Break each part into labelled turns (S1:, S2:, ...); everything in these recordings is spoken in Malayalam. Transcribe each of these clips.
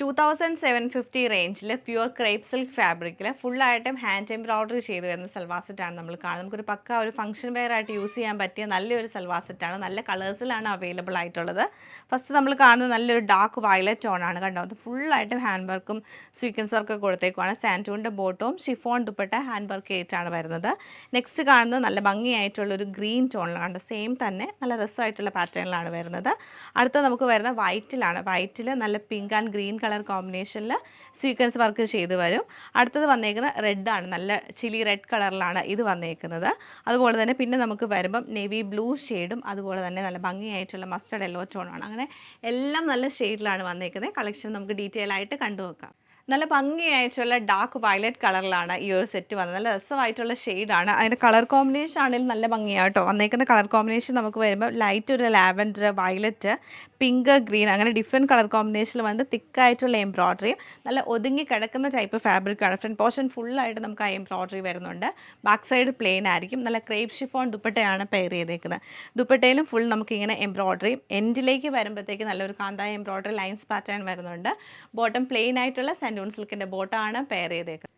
S1: 2750 റേഞ്ചിൽ പ്യുവർ ക്രേപ്പ് സിൽക്ക് ഫാബ്രിക്കിൽ ഫുള്ളായിട്ടും ഹാൻഡ് എംബ്രോയ്ഡറി ചെയ്ത് വരുന്ന സൽവാർ സെറ്റാണ് നമ്മൾ കാണുന്നത്. നമുക്കൊരു പക്ക ഒരു ഫംഗ്ഷൻ വെയർ ആയിട്ട് യൂസ് ചെയ്യാൻ പറ്റിയ നല്ലൊരു സൽവാർ സെറ്റാണ്. നല്ല കളേഴ്സിലാണ് അവൈലബിൾ ആയിട്ടുള്ളത്. ഫസ്റ്റ് നമ്മൾ കാണുന്നത് നല്ലൊരു ഡാർക്ക് വയലറ്റ് ടോണാണ്. കണ്ടോ, അത് ഫുള്ളായിട്ടും ഹാൻഡ് വർക്കും സ്വീക്വൻസ് വർക്കൊക്കെ കൊടുത്തേക്കുവാണ്. സാൻറ്റൂണിൻ്റെ ബോട്ടവും ഷിഫോൺ ദുപ്പട്ട ഹാൻഡ് വർക്ക് ആയിട്ടാണ് വരുന്നത്. നെക്സ്റ്റ് കാണുന്നത് നല്ല ഭംഗിയായിട്ടുള്ളൊരു ഗ്രീൻ ടോണിലാണ്. സെയിം തന്നെ നല്ല രസമായിട്ടുള്ള പാറ്റേണിലാണ് വരുന്നത്. അടുത്ത നമുക്ക് വരുന്ന വൈറ്റിലാണ്. വൈറ്റിൽ നല്ല പിങ്ക് ആൻഡ് ഗ്രീൻ കളർ കോമ്പിനേഷനിൽ സ്വീക്വൻസ് വർക്ക് ചെയ്ത് വരും. അടുത്തത് വന്നേക്കുന്നത് റെഡാണ്. നല്ല ചില്ലി റെഡ് കളറിലാണ് ഇത് വന്നേക്കുന്നത്. അതുപോലെ തന്നെ പിന്നെ നമുക്ക് വരുമ്പം നേവി ബ്ലൂ ഷെയ്ഡും അതുപോലെ തന്നെ നല്ല ഭംഗിയായിട്ടുള്ള മസ്റ്റർഡ് യെല്ലോ ടോണാണ്. അങ്ങനെ എല്ലാം നല്ല ഷെയ്ഡിലാണ് വന്നേക്കുന്നത്. കളക്ഷൻ നമുക്ക് ഡീറ്റെയിൽ ആയിട്ട് കണ്ടുനോക്കാം. നല്ല ഭംഗിയായിട്ടുള്ള ഡാർക്ക് വയലറ്റ് കളറിലാണ് ഈ ഒരു സെറ്റ് വന്നത്. നല്ല രസമായിട്ടുള്ള ഷെയ്ഡാണ്. അതിൻ്റെ കളർ കോമ്പിനേഷൻ ആണെങ്കിലും നല്ല ഭംഗിയാട്ടോ. വന്നേക്കുന്ന കളർ കോമ്പിനേഷൻ നമുക്ക് വരുമ്പോൾ ലൈറ്റ് ഒരു ലാവൻഡർ, വയലറ്റ്, പിങ്ക്, ഗ്രീൻ അങ്ങനെ ഡിഫറെൻറ്റ് കളർ കോമ്പിനേഷനിൽ വന്ന് തിക്കായിട്ടുള്ള എംബ്രോയ്ഡറിയും നല്ല ഒതുങ്ങി കിടക്കുന്ന ടൈപ്പ് ഫാബ്രിക്കാണ്. ഫ്രണ്ട് പോർഷൻ ഫുള്ളായിട്ട് നമുക്ക് ആ എംബ്രോയ്ഡറി വരുന്നുണ്ട്. ബാക്ക് സൈഡ് പ്ലെയിൻ ആയിരിക്കും. നല്ല ക്രേപ്പ് ഷിഫോൺ ദുപ്പട്ടയാണ് പെയർ ചെയ്തേക്കുന്നത്. ദുപ്പട്ടയിലും ഫുൾ നമുക്കിങ്ങനെ എംബ്രോയ്ഡറിയും എൻഡിലേക്ക് വരുമ്പോഴത്തേക്ക് നല്ലൊരു കാന്തായ എംബ്രോയ്ഡറി ലൈൻസ് പാറ്റേൺ വരുന്നുണ്ട്. ബോട്ടം പ്ലെയിൻ ആയിട്ടുള്ള സാൻഡൂൺ സിൽക്കിൻ്റെ ബോട്ടമാണ് പെയർ ചെയ്തേക്കുന്നത്.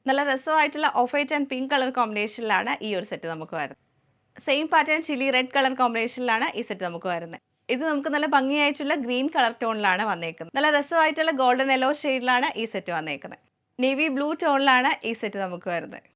S1: നല്ല രസമായിട്ടുള്ള off white and pink colour കോമ്പിനേഷനിലാണ് ഈ ഒരു സെറ്റ് നമുക്ക് വരുന്നത്. Same pattern chilli red colour കോമ്പിനേഷനിലാണ് ഈ സെറ്റ് നമുക്ക് വരുന്നത്. ഇത് നമുക്ക് നല്ല ഭംഗിയായിട്ടുള്ള ഗ്രീൻ കളർ ടോണിലാണ് വന്നേക്കുന്നത്. നല്ല രസമായിട്ടുള്ള ഗോൾഡൻ യെല്ലോ ഷെയ്ഡിലാണ് ഈ സെറ്റ് വന്നേക്കുന്നത്. നേവി ബ്ലൂ ടോണിലാണ് ഈ സെറ്റ് നമുക്ക് വരുന്നത്.